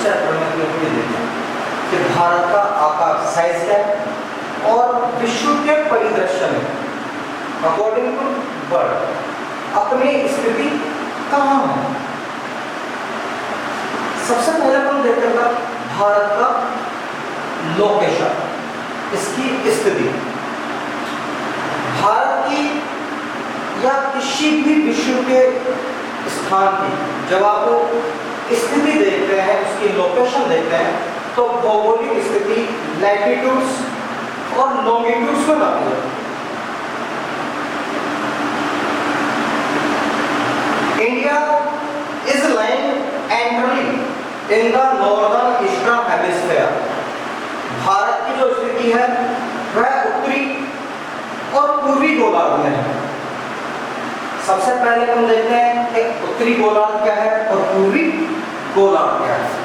इस चैप्टर में क्योंकि देखा कि भारत का आकार साइज क्या है और विश्व के परिदृश्य में अकॉर्डिंग टू वर्ल्ड अपनी स्थिति कहाँ है। सबसे पहले हम देखेंगे भारत का लोकेशन, इसकी स्थिति। भारत की या किसी भी विश्व के स्थान की जब आप स्थिति देखते हैं, उसकी लोकेशन देखते हैं, तो भौगोलिक स्थिति लैटिट्यूड्स और लॉन्गिट्यूड्स में आती है। India is lying entirely in the northern eastern hemisphere. Bharat की जो स्थिति है वह उत्तरी और पूर्वी गोलार्ध में है। सबसे पहले हम देखते हैं कि उत्तरी गोलार्ध क्या है और पूर्वी गोलार्ध क्या है।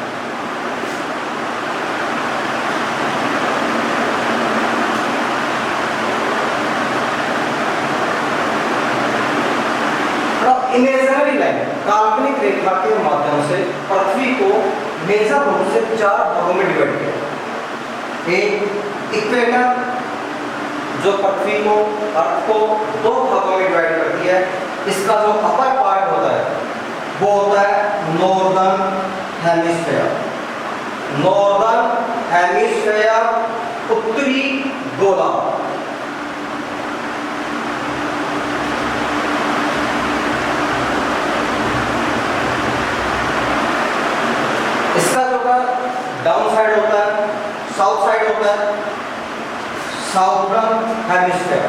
इमेजिनरी लाइन, काल्पनिक रेखा के माध्यम से पृथ्वी को मेजर रूप से 4 भागों में डिवाइड किया। एक इक्वेटर जो पृथ्वी को, अर्थ को 2 भागों में डिवाइड करती है। इसका जो अपर पार्ट होता है वो होता है नॉर्दर्न हेमिस्फीयर। नॉर्दर्न हेमिस्फीयर उत्तरी गोलार्ध। इसका जो डाउन साइड होता है, साउथ साइड होता है साउदर्न हेमिस्फीयर।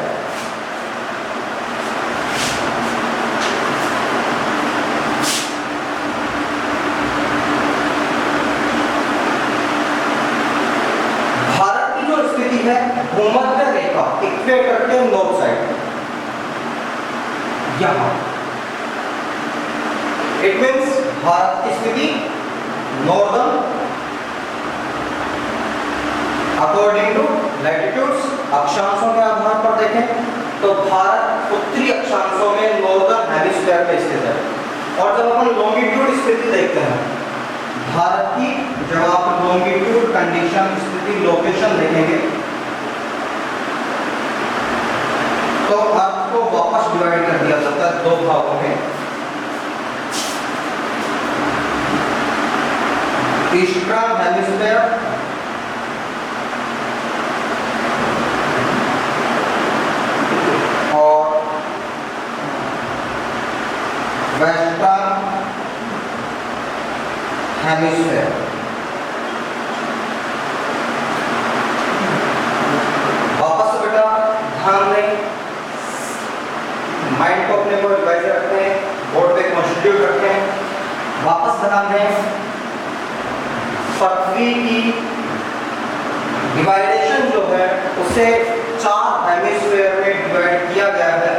भारत की जो स्थिति है भूमध्य रेखा इक्वेटर के नॉर्थ साइड, यहां इट मीन्स भारत की स्थिति नॉर्दर्न अकॉर्डिंग टू लैटिट्यूड्स। अक्षांशों के आधार पर देखें तो भारत उत्तरी अक्षांशों में नॉर्दर्न हेमिस्फीयर पे स्थित है। और जब अपन लॉन्गिट्यूड स्थिति देखते हैं भारत की, जब आप लॉन्गिट्यूड कंडीशन स्थिति लोकेशन देखेंगे तो अर्थ को वापस डिवाइड कर दिया जाता है 2 भागों में, ईस्टर्न हेमिस्फीयर और वेस्टर्न हेमिस्फीयर। वापस से बेटा ध्यान दें, माइंड को अपने को रिवाइज रखते हैं, बोर्ड पे कॉन्स्टिट्यूट रखते हैं। वापस ध्यान दें, पृथ्वी की डिवाइडेशन जो है उसे 4 हेमिस्फीयर में डिवाइड किया गया है।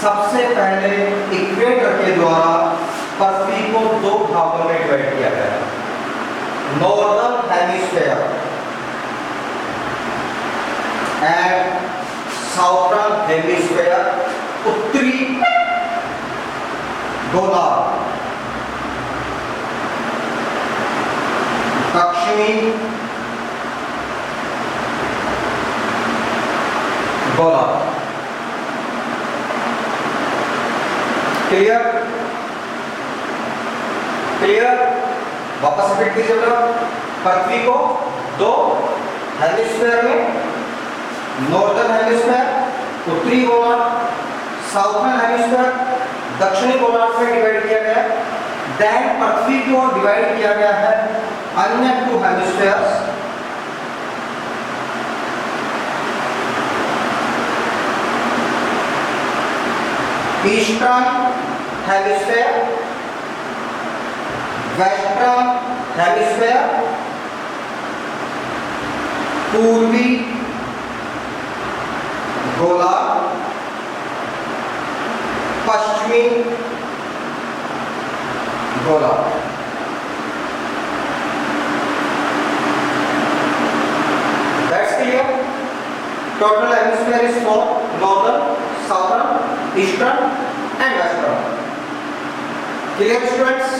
सबसे पहले इक्वेटर के द्वारा पृथ्वी को 2 भागों में डिवाइड किया गया है, northern hemisphere and southern hemisphere, उत्तरी गोलार्ध, दक्षिणी गोलार्ध। क्लियर? क्लियर? वापस रिपीट कीजिए बेटा। पृथ्वी को 2 हेमिस्फीयर में, नॉर्दर्न हेमिस्फीयर उत्तरी गोलार्ध, साउथर्न हेमिस्फीयर दक्षिणी गोलार्ध में डिवाइड किया गया है। देन पृथ्वी को डिवाइड किया गया है अन्य 2 hemispheres, eastern hemisphere, western hemisphere, पूर्वी गोलार्ध, पश्चिमी गोलार्ध। That's clear? Total hemisphere is 4: northern, southern, eastern and western. Clear students?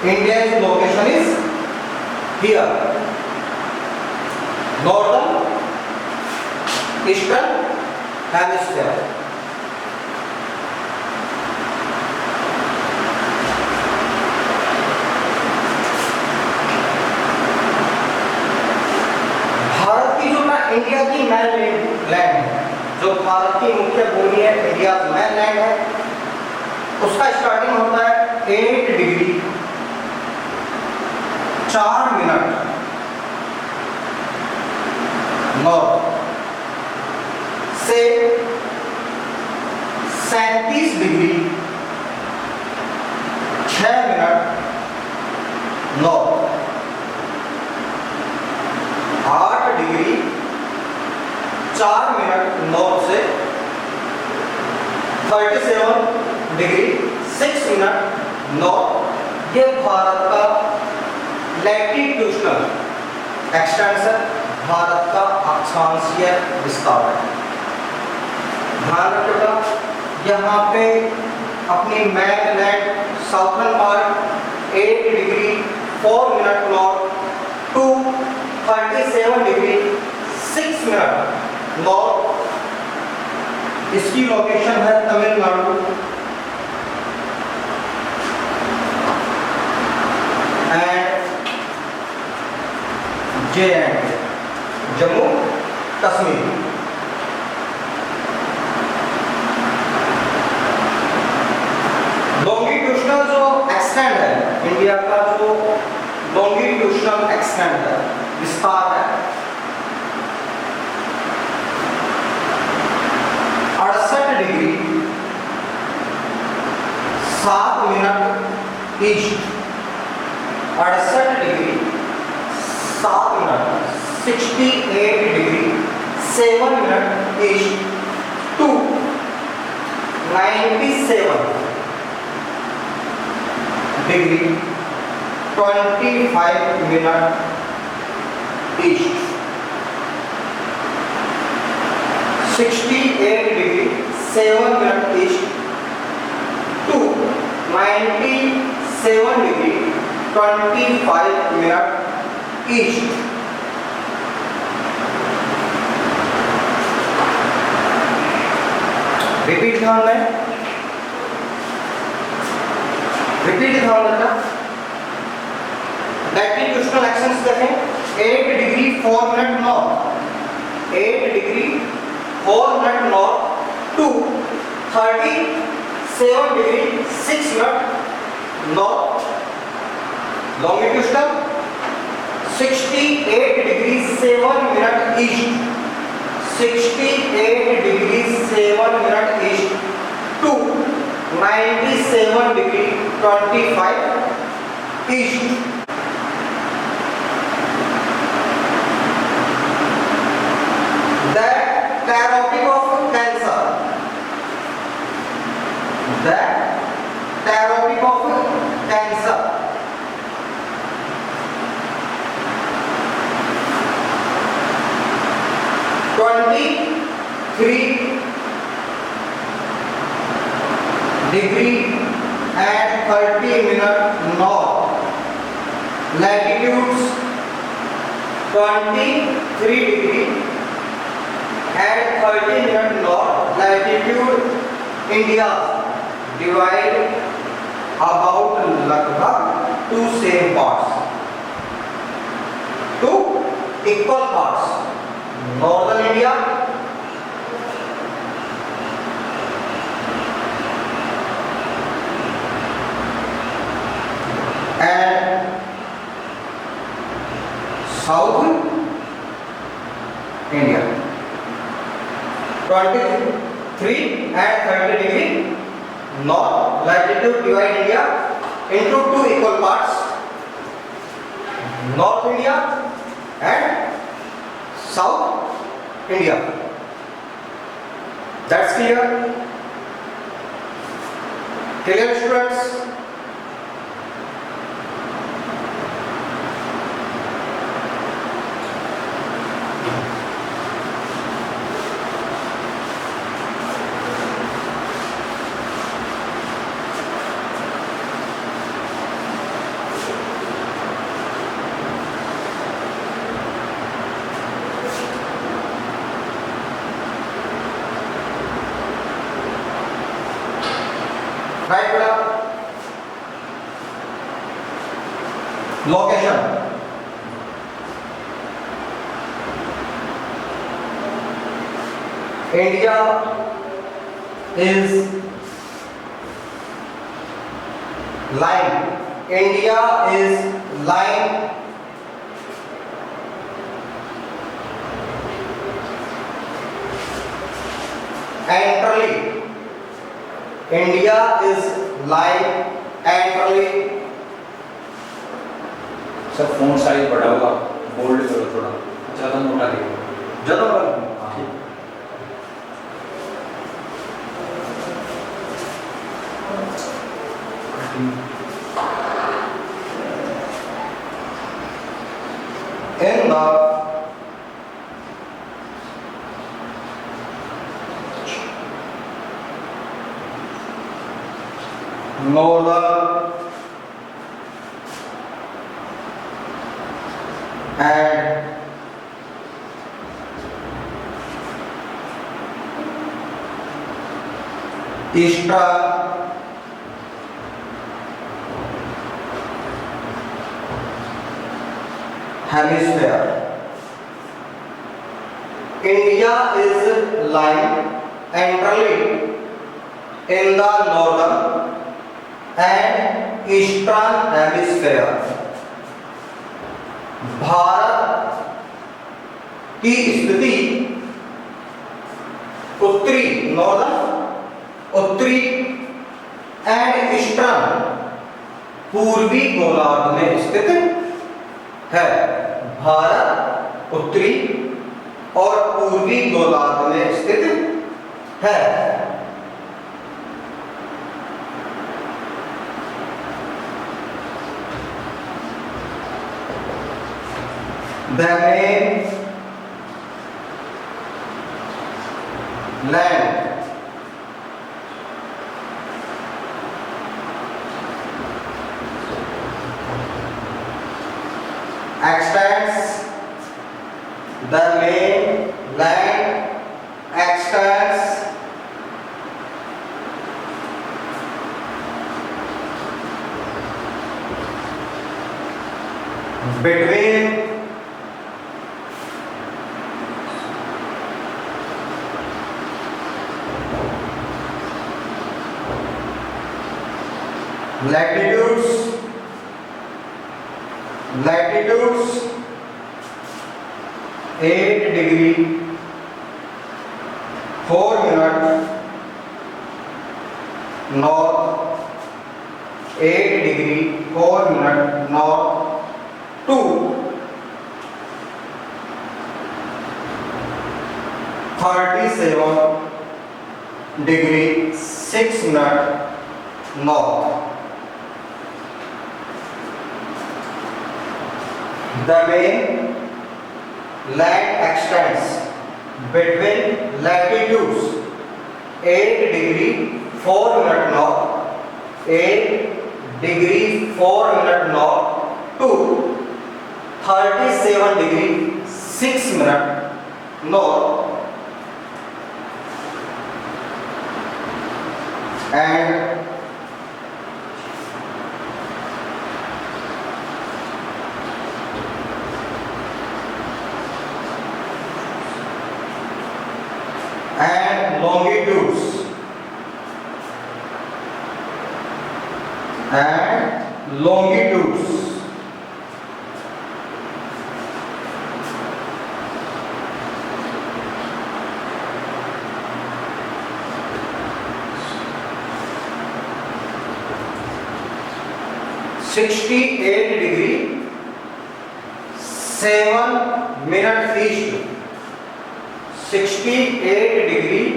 India's location is here. Northern, Eastern Hemisphere. Bharat की जो ना इंडिया की मेन लैंड है, जो भारत की मुख्य भूमि है, इंडिया मेन लैंड है, उसका स्टार्टिंग होता है 8 डिग्री 4 मिनट नॉर्थ से 37 degree 6 minute north, 8 degree 4 minute north से 37 डिग्री 6 मिनट नॉर्थ, ये भारत का लैटिट्यूडनल एक्सटेंशन, भारत का अक्षांशीय विस्तार है। ध्यान रखिएगा, यहाँ पे अपनी main land southern part 8 degree 4 minute north to 37 degree 6 minute north, इसकी लोकेशन है Tamil Nadu and JNK, Jammu Kashmir. Longitudinal जो एक्सटेंड है, इंडिया का जो लॉन्गिट्यूडनल एक्सटेंड है, विस्तार है, 68 degree 7 minute east, 68 degree 7 minute 68 degree 7 minute east to 97 degree 25 minute east, 68 degree 7 minute east to 97 degree 25 minute east. Repeat ध्यान में, रिपीट ध्यान रखना। लैटिट्यूडनल एक्शंस देखें, 8 degree 4 minute north, 8 degree 4 minute north to 37 degree 6 minute north. Longitudinal 68 degree 7 minute east, 68 degree 7 minute east to 97 degree 25 east. The Tropic of Cancer, the Tropic of Cancer, 23 degree and 30 minute north, latitudes 23 degree and 30 minute north latitude, India divide about लगभग 2 same parts, 2 equal parts, northern India and south India, 23 and 30 degree north latitude divide India into 2 equal parts, North India and South India. That's clear? Clear, students? Right बेटा। Location, India is lying, India is lying entirely, India is lying entirely। Sir phone size बड़ा होगा, bold करो थोड़ा, ज़्यादा मोटा लिखो। ज़्यादा बड़ा in the northern and eastern hemisphere, India is lying entirely in the northern and eastern hemisphere। Bharat की स्थिति उत्तरी, नॉर्दर्न, उत्तरी एंड ईस्टर्न, पूर्वी गोलार्ध में स्थित है। भारत उत्तरी और पूर्वी गोलार्ध में स्थित है। The main land extends, the main land extends between latitudes 8 degree 4 minute north, 8 degree 4 minute north to 37 degree 6 minute north। The main land extends between latitudes 8 degree 4 minute north, 8 degree 4 minute north to 37 degree 6 minute north, and longitudes and longitudes 68 degree 7 minute east, 68 degree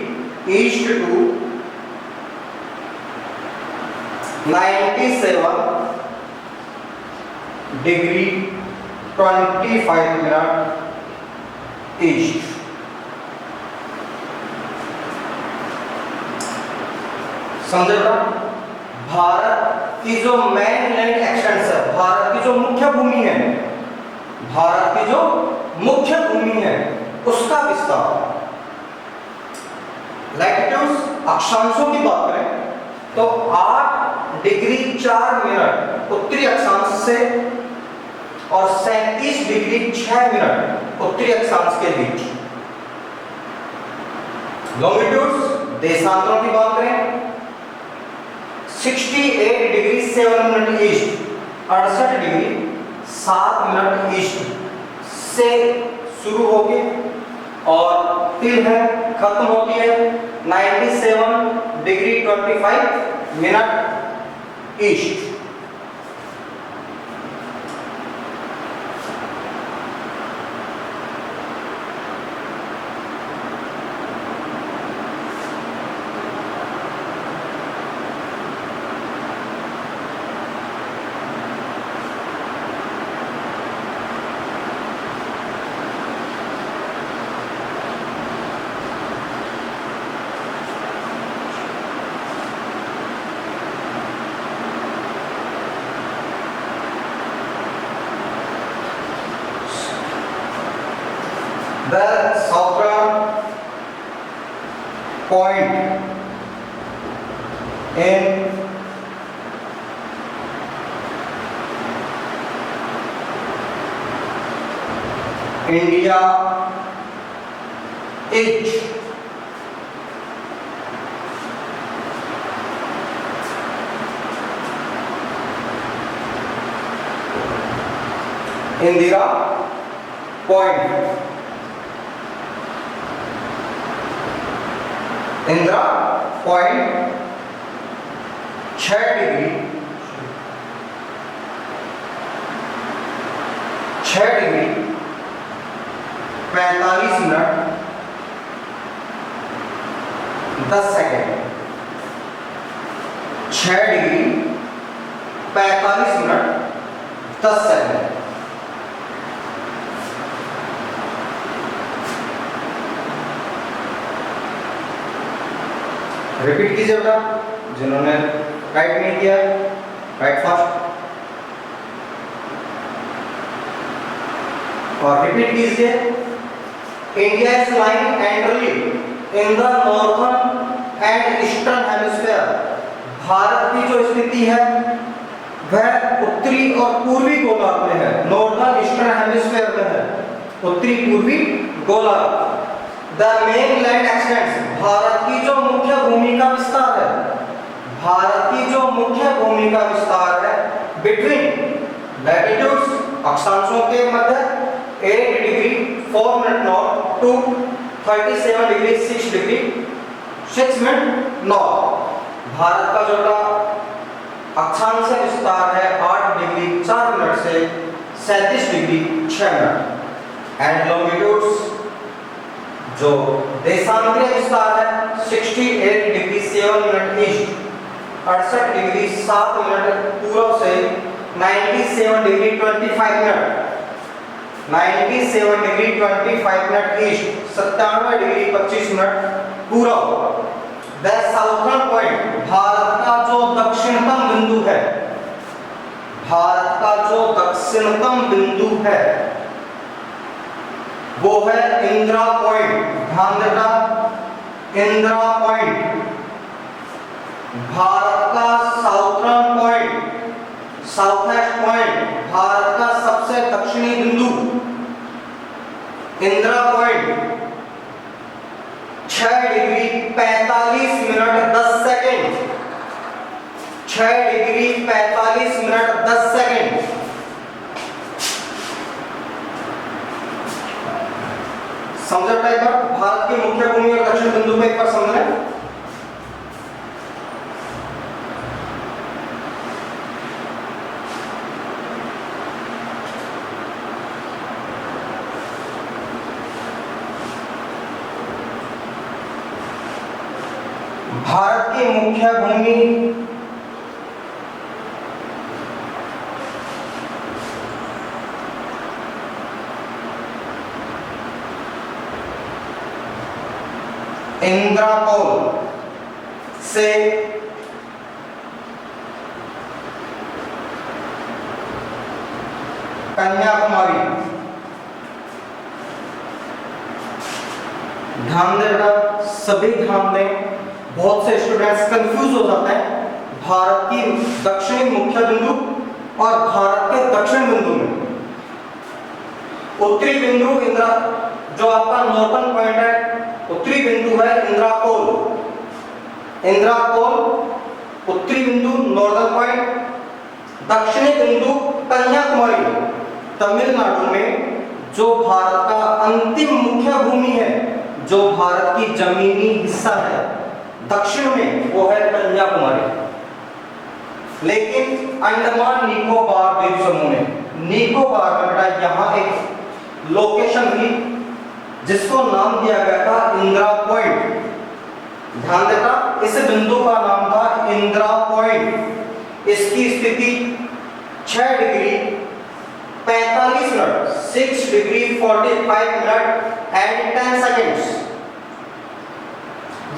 east to 97 degree 25 minute east। समझे बेटा? भारत की जो main land expanse है, भारत की जो मुख्य भूमि है, भारत की जो मुख्य भूमि है उसका विस्तार, लैटिट्यूड्स अक्षांशों की बात करें तो 8 डिग्री 4 मिनट उत्तरी अक्षांश से और 37 डिग्री 6 मिनट उत्तरी अक्षांश के बीच। लॉन्गिट्यूड्स देशांतरों की बात करें 68 degree 7 minute east, 68 degree 7 minute east से शुरू होके और तिल है खत्म होती है 97 degree 25 minute east. The southern point in India is Indira Point। Indira Point 6 degree 45 minute 10 second. 6 degree 45 minute 10 second. Repeat कीजिए बेटा, जिन्होंने राइट नहीं किया राइट फास्ट, और रिपीट कीजिए। India is lying entirely in the northern and eastern hemisphere. Bharat की जो स्थिति है वह उत्तरी और पूर्वी गोलार्ध में है, नॉर्थर्न ईस्टर्न हेमिस्फीयर में है, उत्तरी पूर्वी गोलार्ध। The main land x tends, Bharat की जो मुख्य भूमि का विस्तार है, भारत की जो मुख्य भूमि का विस्तार है बिटवीन लैटिट्यूड्स अक्षांशों के मध्य 8 degree 4 minute north to 37 degree 6 degree 6 minute north. Bharat का जो अक्षांश विस्तार है 8 डिग्री 4 मिनट से 37 डिग्री 6 मिनट। एंड लॉन्गिट्यूड्स जो देशांतरीय विस्तार है 68 degree 7 minute east, 68 degree 7 minute पूर्व से 97 degree 25 minute, 97 degree 25 minute east, 97 degree 25 minute पूर्व। द साउथर्न पॉइंट, भारत का जो दक्षिणतम बिंदु है, भारत का जो दक्षिणतम बिंदु है वो है इंदिरा पॉइंट। ध्यान देना, इंदिरा पॉइंट भारत का साउथर्न पॉइंट, साउथेस्ट पॉइंट, भारत का सबसे दक्षिणी बिंदु Indira Point 6 degree 45 minute 10 second, 6 degree 45 minute 10 second. समझा एक बार, भारत की मुख्य भूमि और दक्षिण बिंदु पे एक बार समझ लें। भारत की मुख्य भूमि इंद्रकोल से कन्याकुमारी। ध्यान दें बेटा, सभी ध्यान दें, बहुत से स्टूडेंट्स कंफ्यूज हो जाते हैं। भारत की दक्षिणी मुख्य बिंदु और भारत के दक्षिण बिंदु में उत्तरी बिंदु इंदिरा, जो आपका नॉर्थन पॉइंट है, उत्तरी बिंदु है इंदिराकोल। इंदिराकोल उत्तरी बिंदु नॉर्दर्न पॉइंट, दक्षिणी बिंदु कन्याकुमारी तमिलनाडु में। जो भारत का अंतिम मुख्य भूमि है, जो भारत की जमीनी हिस्सा है दक्षिण में, वो है कन्याकुमारी। लेकिन अंडमान निकोबार द्वीप समूह में, निकोबार में बेटा यहाँ एक लोकेशन थी जिसको नाम दिया गया था इंदिरा पॉइंट। ध्यान देना, इस बिंदु का नाम था इंदिरा पॉइंट। इसकी स्थिति 6 degree 45 minute 6 degree 45 minute and 10 seconds.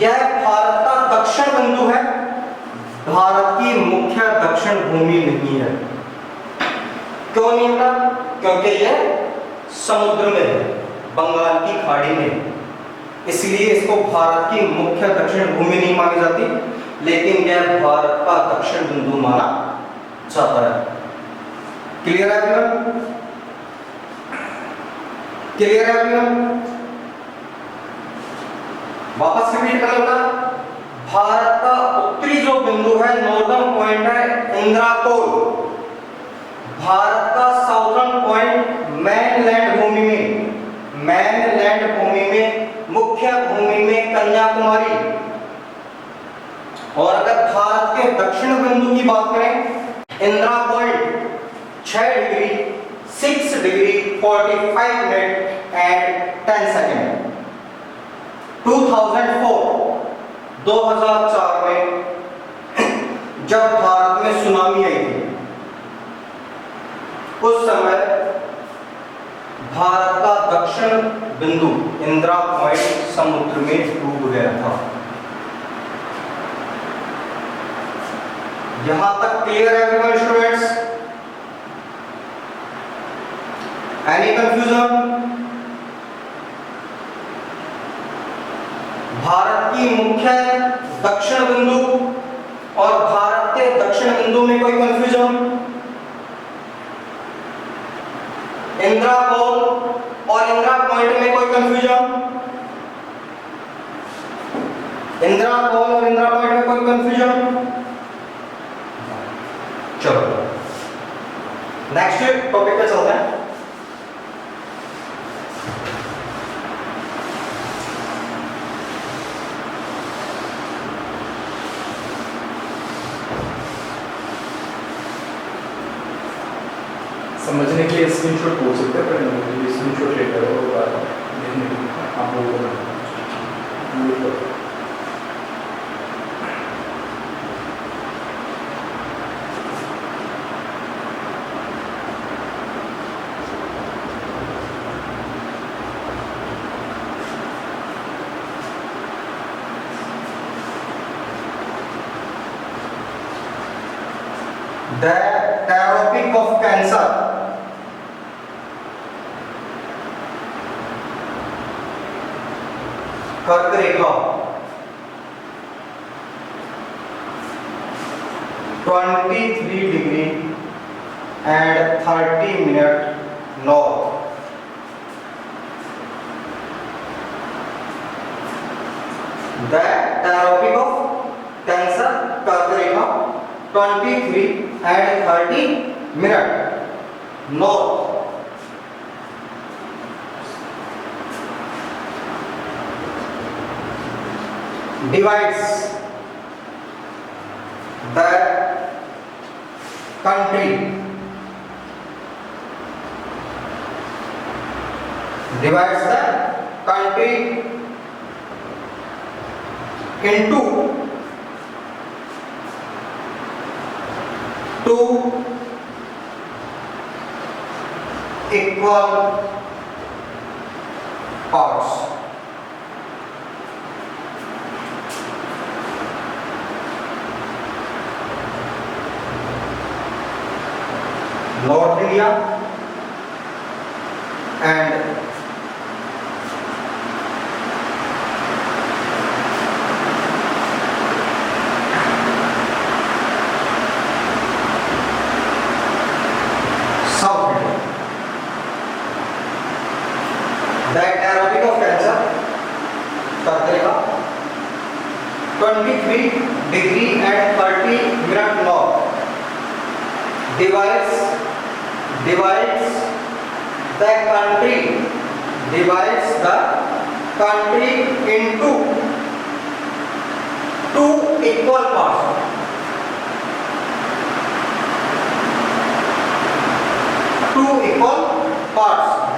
यह भारत का दक्षिण बिंदु है, भारत की मुख्य दक्षिण भूमि नहीं है। क्यों नहीं होता? क्योंकि यह समुद्र में है, बंगाल की खाड़ी में, इसलिए इसको भारत की मुख्य दक्षिण भूमि नहीं मानी जाती, लेकिन यह भारत का दक्षिण बिंदु माना जाता है। क्लियर है एवरीवन? क्लियर है एवरीवन? वापस रिपीट कर लेना। भारत का उत्तरी जो बिंदु है, नॉर्दर्न पॉइंट है इंदिराकोल। भारत का साउथर्न पॉइंट मैनलैंड भूमि में, मैनलैंड भूमि में, मुख्य भूमि में कन्याकुमारी। और अगर भारत के दक्षिण बिंदु की बात करें, Indira Point 6 degree 6 degree 45 minute and 10 second. 2004 में जब भारत में सुनामी आई थी, उस समय भारत का दक्षिण बिंदु इंदिरा पॉइंट समुद्र में डूब गया था। यहां तक क्लियर है everyone students? Any confusion? Bharat की मुख्य दक्षिण बिंदु और भारत के दक्षिण बिंदु में कोई कंफ्यूजन? इंदिराकोल और इंदिरा पॉइंट में कोई कंफ्यूजन? इंदिराकोल और इंदिरा पॉइंट में कोई कंफ्यूजन? चलो नेक्स्ट टॉपिक पे चलते हैं। समझने के लिए स्क्रीनशॉट बोल सकते हैं, पर स्क्रीनशॉट लेकर और देखने के लिए आप लोगों को The Tropic of Cancer कर्क रेखा 23 degree and 30 minute north. The Tropic of Cancer कर्क रेखा 23 and 30 minute north। divides the country, divides the country into two equal parts। North India and 23 degree and 30 minute north divides the country into two equal parts.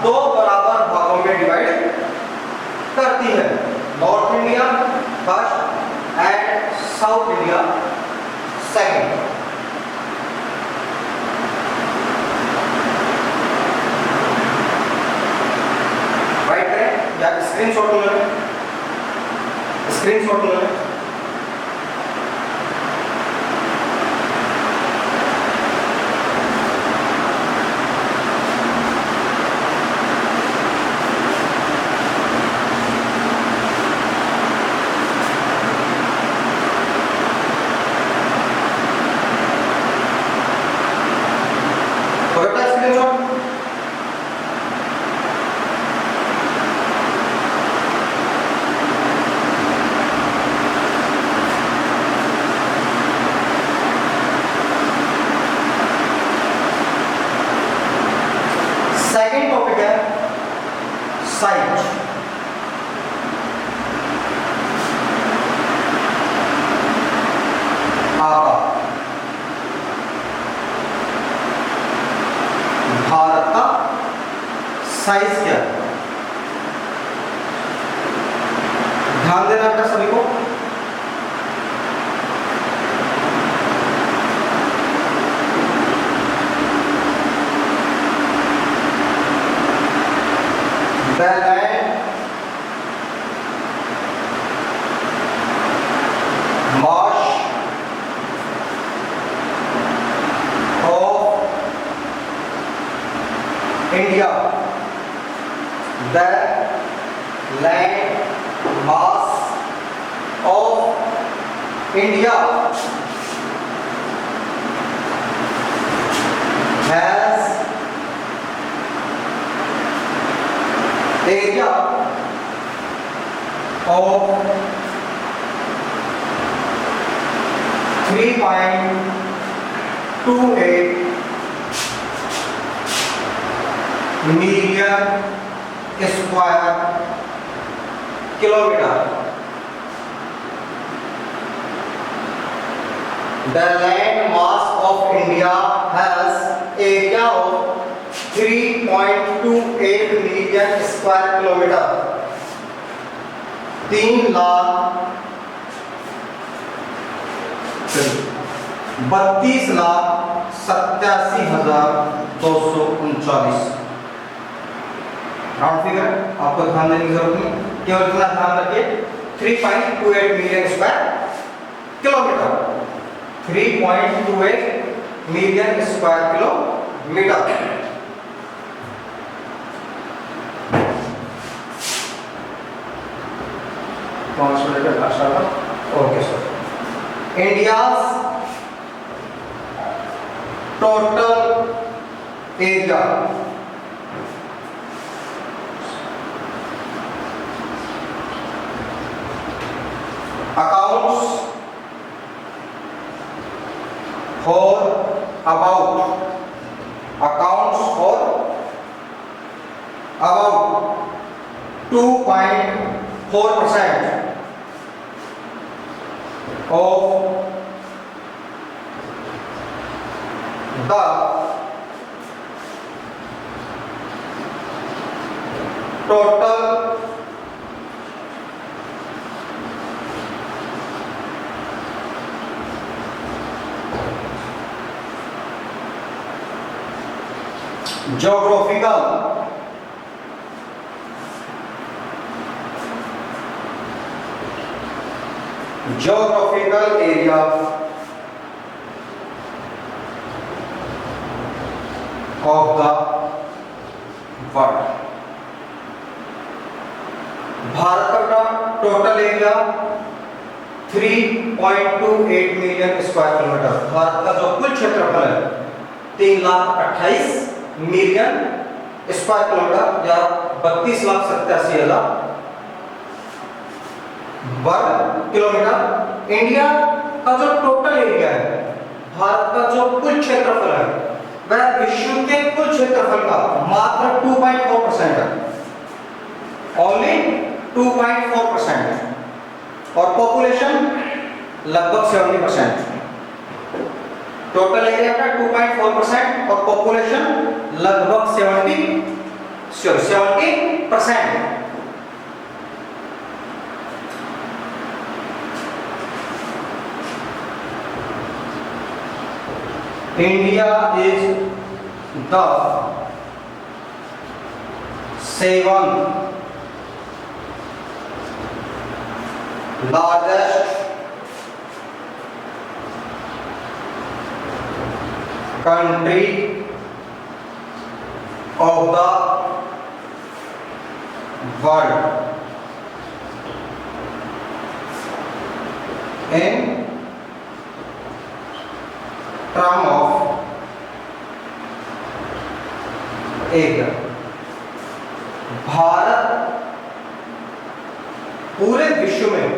दो बराबर भागों में divide करती है। North India first and south India second. Right करें या screenshot लें, screenshot लें। सेकेंड टॉपिक है साइज। आकार। भारत का साइज क्या है? ध्यान देना बेटा सभी को। The land mass of India. The land mass of India has area of 3.28 million square kilometer. The land mass of India has area of 3.28 million square kilometre. 3,32,87,239 round figure आपको ध्यान देने की जरूरत नहीं, केवल इतना ध्यान रखिए 3.28 million square kilometre. 3.28 million square kilometre. Okay sir. India's total area accounts for about 2.4% of the total geographical area of the world। Bharat का total area 3.28 million square kilometre. Bharat का जो कुल क्षेत्रफल है 3,28 मिलियन स्क्वायर किलोमीटर या 32,87,000 वर्ग किलोमीटर। इंडिया का जो टोटल एरिया है, भारत का जो कुल क्षेत्रफल है, वह विश्व के कुल क्षेत्रफल का मात्र 2.4% है, ओनली 2.4%। और पॉपुलेशन लगभग 70%। टोटल एरिया का 2.4% और पॉपुलेशन लगभग 70%। India is the seventh largest country of the world in term of area। Bharat पूरे विश्व में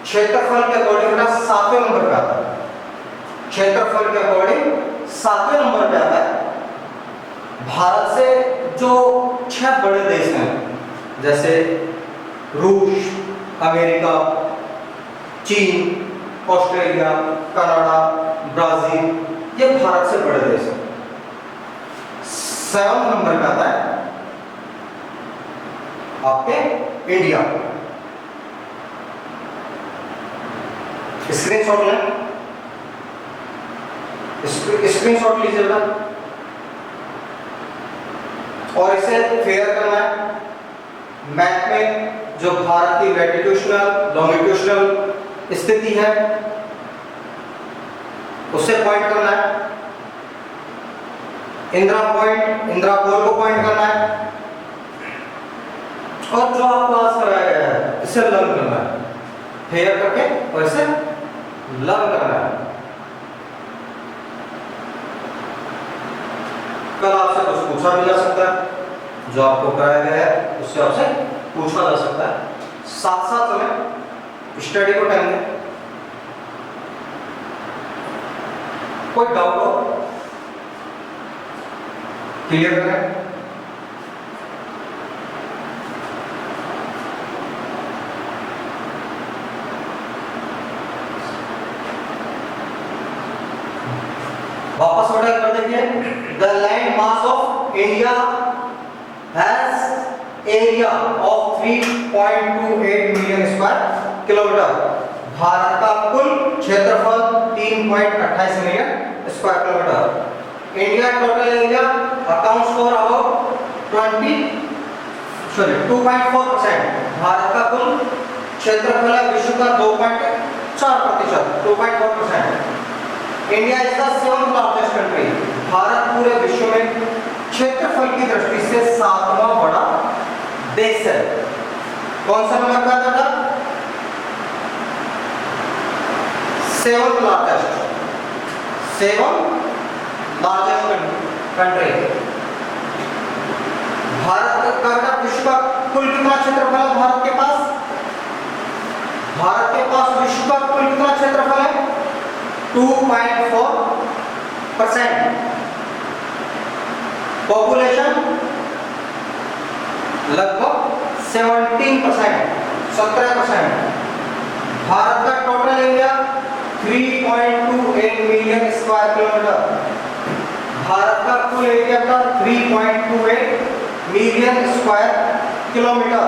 क्षेत्रफल के अकॉर्डिंग 7वें नंबर पे आता है। क्षेत्रफल के अकॉर्डिंग 7वें नंबर पे आता है। भारत से जो 6 बड़े देश हैं, जैसे रूस, अमेरिका, चीन, ऑस्ट्रेलिया, कनाडा, ब्राजील, ये भारत से बड़े देश हैं। 7 नंबर पे आता है आपके इंडिया। स्क्रीनशॉट लें, स्क्रीनशॉट लीजिएगा और इसे फेयर करना है। मैप में जो भारत की लैटिट्यूडनल लॉन्गिट्यूडनल स्थिति है उसे पॉइंट करना है। इंदिरा पोल को पॉइंट करना है और जो आपको आज कराया गया है इसे लर्न करना है, फेयर करके और इसे लर्न करना है। कल आपसे कुछ पूछा भी जा सकता है, जो आपको कराया गया है उससे आपसे पूछा जा सकता है। साथ साथ चलें, स्टडी को टाइम दें। कोई डाउट हो क्लियर करें। वापस ऑर्डर कर देखिए। The land mass of India has area of 3.28 million square kilometre. Bharat का कुल क्षेत्रफल 3.28 million square kilometre. India total area accounts for about 2.4%। Bharat का कुल क्षेत्रफल है विश्व का 2.4%, 2.4%। India is the 7th largest country. Bharat पूरे विश्व में क्षेत्रफल की दृष्टि से 7वां बड़ा देश है। कौन सा नंबर पे आता था? 7th largest country. भारत का विश्व का कुल कितना क्षेत्रफल है? भारत के पास विश्व का कुल कितना क्षेत्रफल है? 2.4%। पॉपुलेशन लगभग 17%। भारत का total area 3.28 million square kilometre. Bharat का कुल एरिया का 3.28 मिलियन स्क्वायर किलोमीटर।